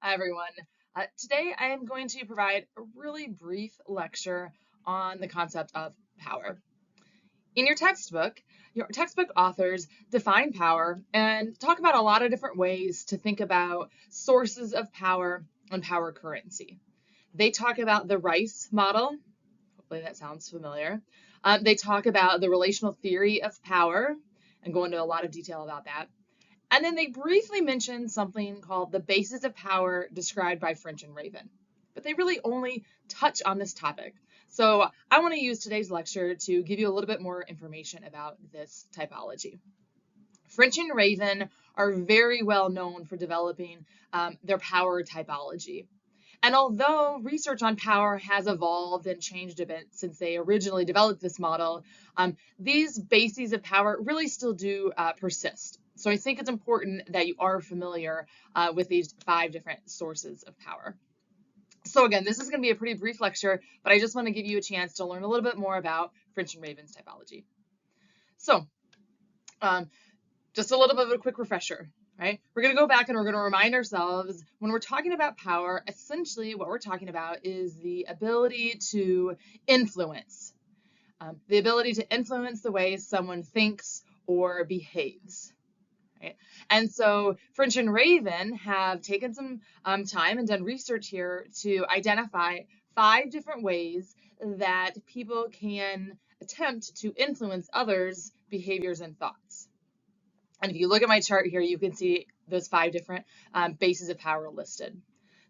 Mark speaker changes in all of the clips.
Speaker 1: Hi, everyone. Today, I am going to provide a really brief lecture on the concept of power. In your textbook authors define power and talk about a lot of different ways to think about sources of power and power currency. They talk about the Rice model. Hopefully that sounds familiar. They talk about the relational theory of power and go into a lot of detail about that. And then they briefly mention something called the basis of power described by FrenchRaven. But they really only touch on this topic. So I want to use today's lecture to give you a little bit more information about this typology. FrenchRaven are very well known for developing their power typology. And although research on power has evolved and changed a bit since they originally developed this model, these bases of power really still do persist. So I think it's important that you are familiar with these 5 different sources of power. So again, this is going to be a pretty brief lecture, but I just want to give you a chance to learn a little bit more about FrenchRaven's typology. So just a little bit of a quick refresher. Right? We're going to go back and we're going to remind ourselves when we're talking about power, essentially what we're talking about is the ability to influence, the way someone thinks or behaves. Right? And so FrenchRaven have taken some time and done research here to identify 5 different ways that people can attempt to influence others' behaviors and thoughts. And if you look at my chart here, you can see those 5 different bases of power listed.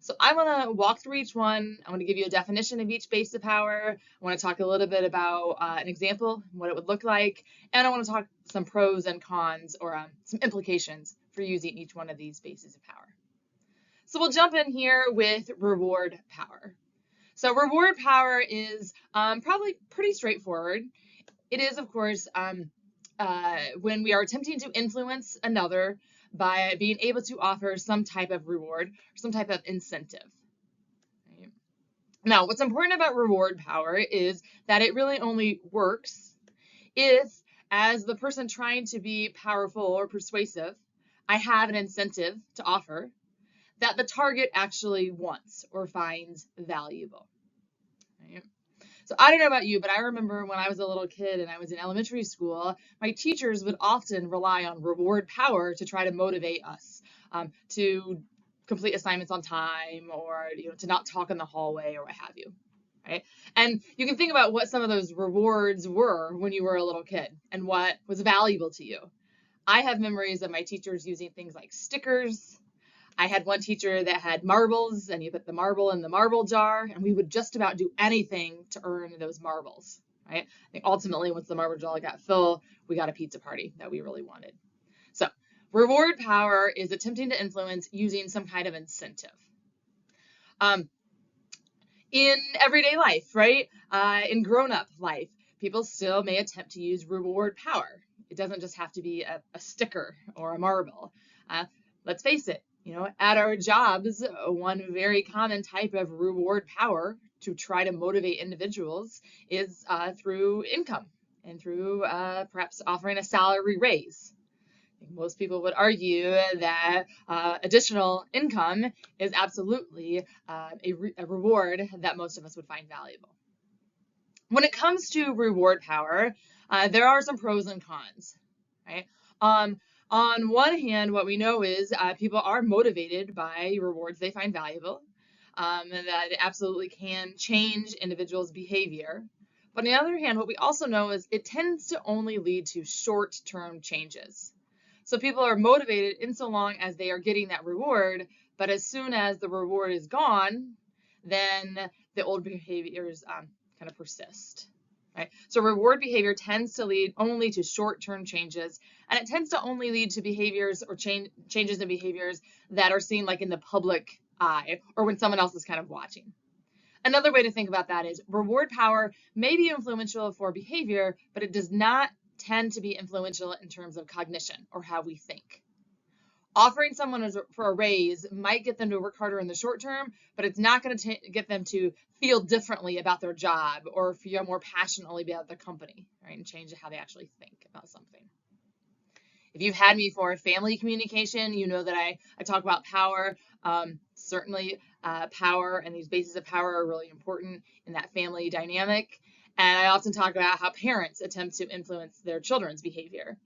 Speaker 1: So I want to walk through each one. I want to give you a definition of each base of power. I want to talk a little bit about an example, what it would look like. And I want to talk some pros and cons or some implications for using each one of these bases of power. So we'll jump in here with reward power. So reward power is probably pretty straightforward. It is, of course, when we are attempting to influence another by being able to offer some type of reward, some type of incentive. Right? Now, what's important about reward power is that it really only works if, as the person trying to be powerful or persuasive, I have an incentive to offer that the target actually wants or finds valuable. Right? So I don't know about you, but I remember when I was a little kid and I was in elementary school, my teachers would often rely on reward power to try to motivate us to complete assignments on time or to not talk in the hallway or what have you. Right? And you can think about what some of those rewards were when you were a little kid and what was valuable to you. I have memories of my teachers using things like stickers. I had one teacher that had marbles, and you put the marble in the marble jar, and we would just about do anything to earn those marbles, right? I think ultimately, once the marble jar got full, we got a pizza party that we really wanted. So reward power is attempting to influence using some kind of incentive. In everyday life, right? In grown-up life, people still may attempt to use reward power. It doesn't just have to be a sticker or a marble. Let's face it, at our jobs, one very common type of reward power to try to motivate individuals is through income and through perhaps offering a salary raise. I think most people would argue that additional income is absolutely a reward that most of us would find valuable. When it comes to reward power, there are some pros and cons, right? On one hand, what we know is people are motivated by rewards they find valuable, and that it absolutely can change individuals' behavior. But on the other hand, what we also know is it tends to only lead to short-term changes. So people are motivated in so long as they are getting that reward, but as soon as the reward is gone, then the old behaviors kind of persist. Right? So reward behavior tends to lead only to short-term changes, and it tends to only lead to behaviors or changes in behaviors that are seen like in the public eye or when someone else is kind of watching. Another way to think about that is reward power may be influential for behavior, but it does not tend to be influential in terms of cognition or how we think. Offering someone for a raise might get them to work harder in the short term, but it's not going to get them to feel differently about their job or feel more passionately about the company, right? And change how they actually think about something. If you've had me for family communication, you know that I talk about power. Certainly, power and these bases of power are really important in that family dynamic. And I often talk about how parents attempt to influence their children's behavior.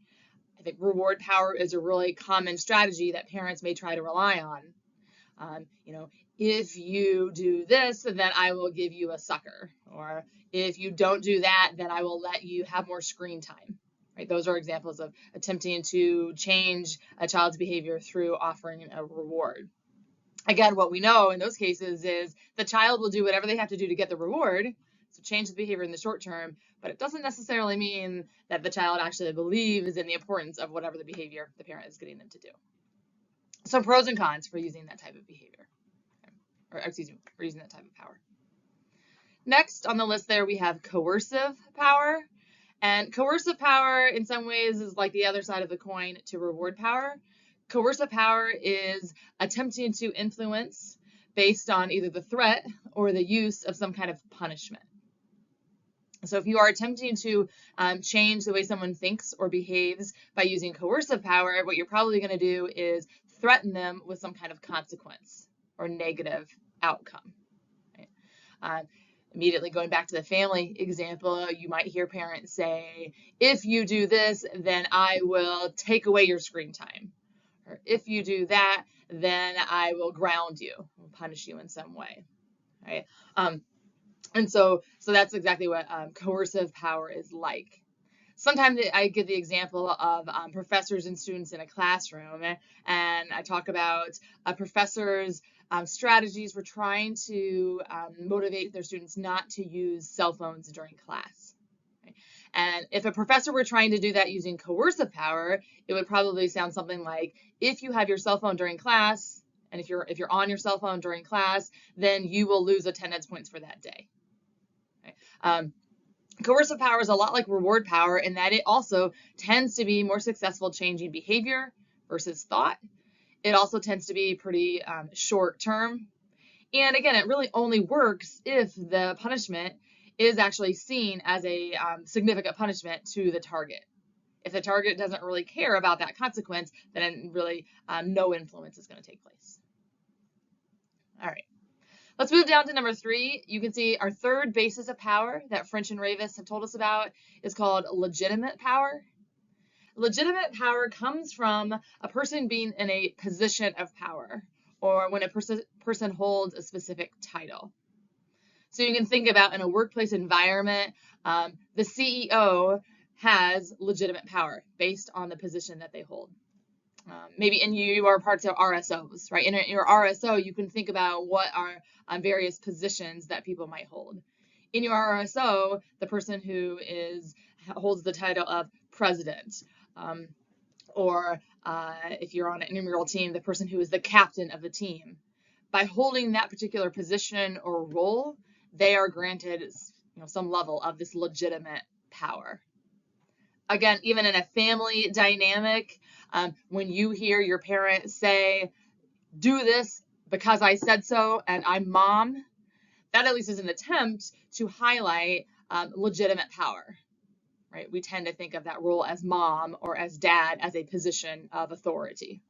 Speaker 1: I think reward power is a really common strategy that parents may try to rely on. You know, if you do this, then I will give you a sucker. Or if you don't do that, then I will let you have more screen time. Right? Those are examples of attempting to change a child's behavior through offering a reward. Again, what we know in those cases is the child will do whatever they have to do to get the reward, so change the behavior in the short term, but it doesn't necessarily mean that the child actually believes in the importance of whatever the behavior the parent is getting them to do. So pros and cons for using that type of behavior, or excuse me, for using that type of power. Next on the list there, we have coercive power. And coercive power in some ways is like the other side of the coin to reward power. Coercive power is attempting to influence based on either the threat or the use of some kind of punishment. So if you are attempting to change the way someone thinks or behaves by using coercive power, what you're probably going to do is threaten them with some kind of consequence or negative outcome. Right? Immediately going back to the family example, you might hear parents say, if you do this, then I will take away your screen time. Or if you do that, then I will ground you, punish you in some way. Right? And so that's exactly what coercive power is like. Sometimes I give the example of professors and students in a classroom, and I talk about professors' strategies for trying to motivate their students not to use cell phones during class. Right? And if a professor were trying to do that using coercive power, it would probably sound something like, if you have your cell phone during class, and if you're on your cell phone during class, then you will lose attendance points for that day. Okay? Coercive power is a lot like reward power in that it also tends to be more successful changing behavior versus thought. It also tends to be pretty short term. And again, it really only works if the punishment is actually seen as a significant punishment to the target. If the target doesn't really care about that consequence, then really no influence is going to take place. All right. Let's move down to number 3. You can see our third basis of power that French and Raven have told us about is called legitimate power. Legitimate power comes from a person being in a position of power, or when a person holds a specific title. So you can think about in a workplace environment, the CEO has legitimate power based on the position that they hold. Maybe you are parts of RSOs, right? In your RSO, you can think about what are various positions that people might hold. In your RSO, the person who holds the title of president, or if you're on an intramural team, the person who is the captain of the team. By holding that particular position or role, they are granted some level of this legitimate power. Again, even in a family dynamic, when you hear your parents say, do this because I said so and I'm mom, that at least is an attempt to highlight legitimate power. Right? We tend to think of that role as mom or as dad as a position of authority.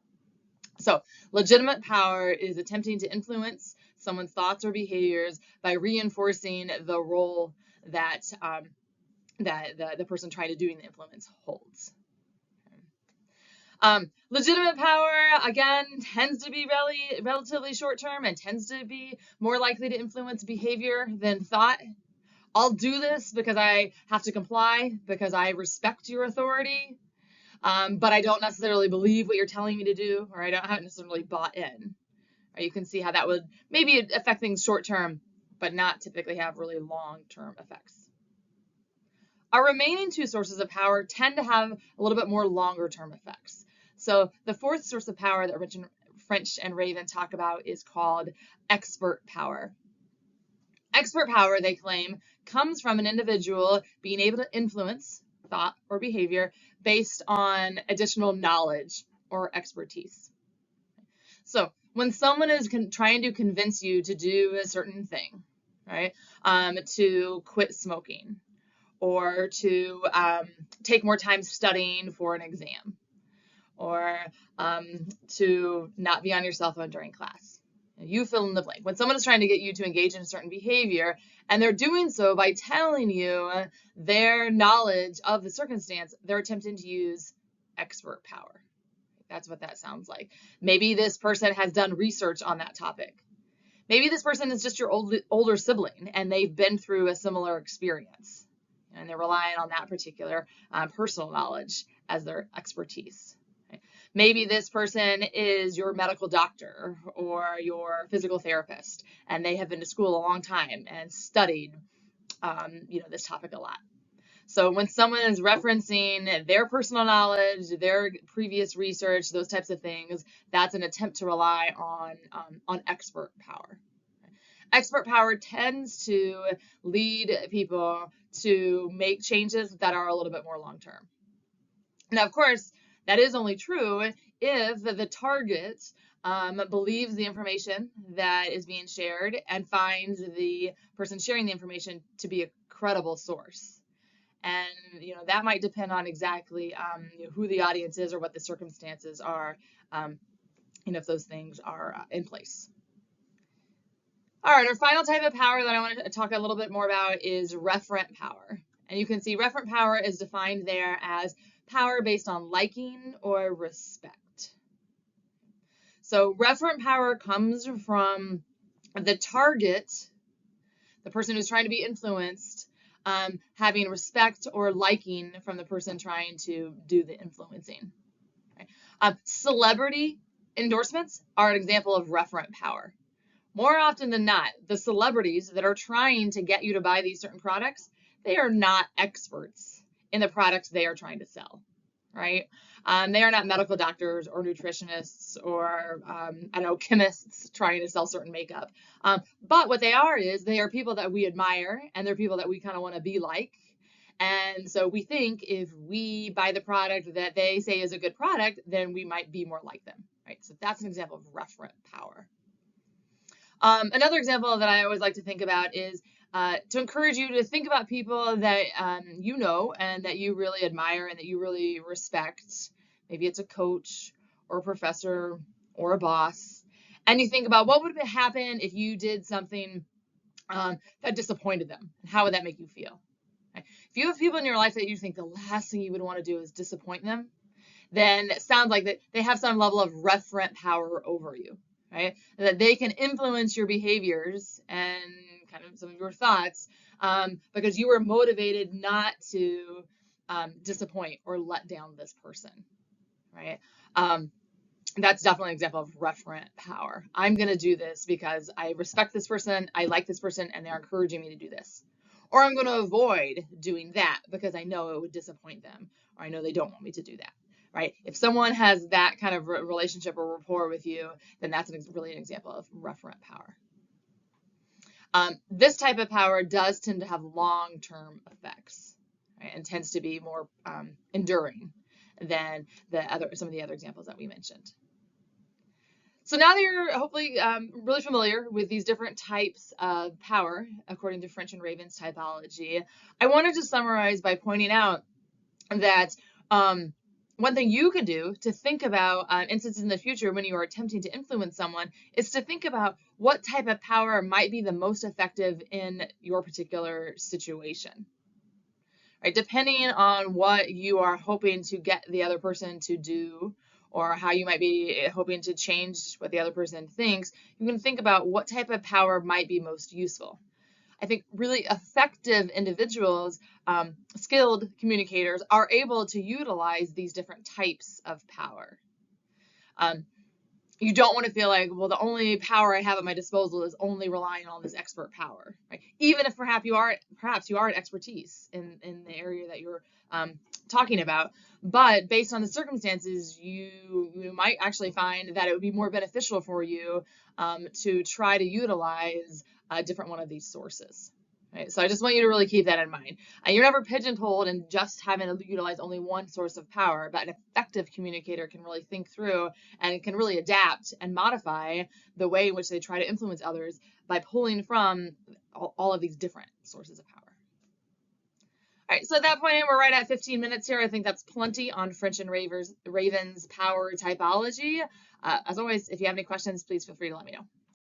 Speaker 1: So legitimate power is attempting to influence someone's thoughts or behaviors by reinforcing the role that the person trying to do the influence holds. Legitimate power, again, tends to be relatively short-term and tends to be more likely to influence behavior than thought. I'll do this because I have to comply, because I respect your authority, but I don't necessarily believe what you're telling me to do, or I haven't necessarily bought in. Right? You can see how that would maybe affect things short-term, but not typically have really long-term effects. Our remaining 2 sources of power tend to have a little bit more longer-term effects. So the 4th source of power that French and Raven talk about is called expert power. Expert power, they claim, comes from an individual being able to influence thought or behavior based on additional knowledge or expertise. So when someone is trying to convince you to do a certain thing, right, to quit smoking, or to take more time studying for an exam, or to not be on your cell phone during class. You fill in the blank. When someone is trying to get you to engage in a certain behavior, and they're doing so by telling you their knowledge of the circumstance, they're attempting to use expert power. That's what that sounds like. Maybe this person has done research on that topic. Maybe this person is just your older sibling and they've been through a similar experience and they're relying on that particular personal knowledge as their expertise. Maybe this person is your medical doctor or your physical therapist, and they have been to school a long time and studied, this topic a lot. So when someone is referencing their personal knowledge, their previous research, those types of things, that's an attempt to rely on expert power. Expert power tends to lead people to make changes that are a little bit more long-term. Now, of course, that is only true if the target believes the information that is being shared and finds the person sharing the information to be a credible source. And that might depend on exactly who the audience is or what the circumstances are, if those things are in place. All right, our final type of power that I want to talk a little bit more about is referent power. And you can see referent power is defined there as power based on liking or respect. So referent power comes from the target, the person who's trying to be influenced, having respect or liking from the person trying to do the influencing. Right? Celebrity endorsements are an example of referent power. More often than not, the celebrities that are trying to get you to buy these certain products, they are not experts in the products they are trying to sell, right? They are not medical doctors or nutritionists or, chemists trying to sell certain makeup. But what they are is they are people that we admire and they're people that we kind of want to be like. And so we think if we buy the product that they say is a good product, then we might be more like them, right? So that's an example of referent power. Another example that I always like to think about is to encourage you to think about people that you know and that you really admire and that you really respect. Maybe it's a coach or a professor or a boss. And you think about what would happen if you did something that disappointed them. How would that make you feel? Okay. If you have people in your life that you think the last thing you would want to do is disappoint them, then it sounds like that they have some level of referent power over you. Right? That they can influence your behaviors and kind of some of your thoughts because you were motivated not to disappoint or let down this person, right? That's definitely an example of referent power. I'm going to do this because I respect this person, I like this person, and they're encouraging me to do this. Or I'm going to avoid doing that because I know it would disappoint them, or I know they don't want me to do that. Right? If someone has that kind of relationship or rapport with you, then that's really an example of referent power. This type of power does tend to have long-term effects, right? And tends to be more enduring than some of the other examples that we mentioned. So now that you're hopefully really familiar with these different types of power, according to FrenchRaven's typology, I wanted to summarize by pointing out that one thing you could do to think about instances in the future when you are attempting to influence someone is to think about what type of power might be the most effective in your particular situation. Right? Depending on what you are hoping to get the other person to do or how you might be hoping to change what the other person thinks, you can think about what type of power might be most useful. I think really effective individuals, skilled communicators, are able to utilize these different types of power. You don't want to feel like, well, the only power I have at my disposal is only relying on this expert power, right? Even if perhaps you are an expertise in the area that you're talking about, but based on the circumstances, you might actually find that it would be more beneficial for you to try to utilize a different one of these sources. Right? So I just want you to really keep that in mind. You're never pigeonholed in just having to utilize only one source of power, but an effective communicator can really think through and can really adapt and modify the way in which they try to influence others by pulling from all of these different sources of power. All right, so at that point, we're right at 15 minutes here. I think that's plenty on French and Raven's power typology. As always, if you have any questions, please feel free to let me know.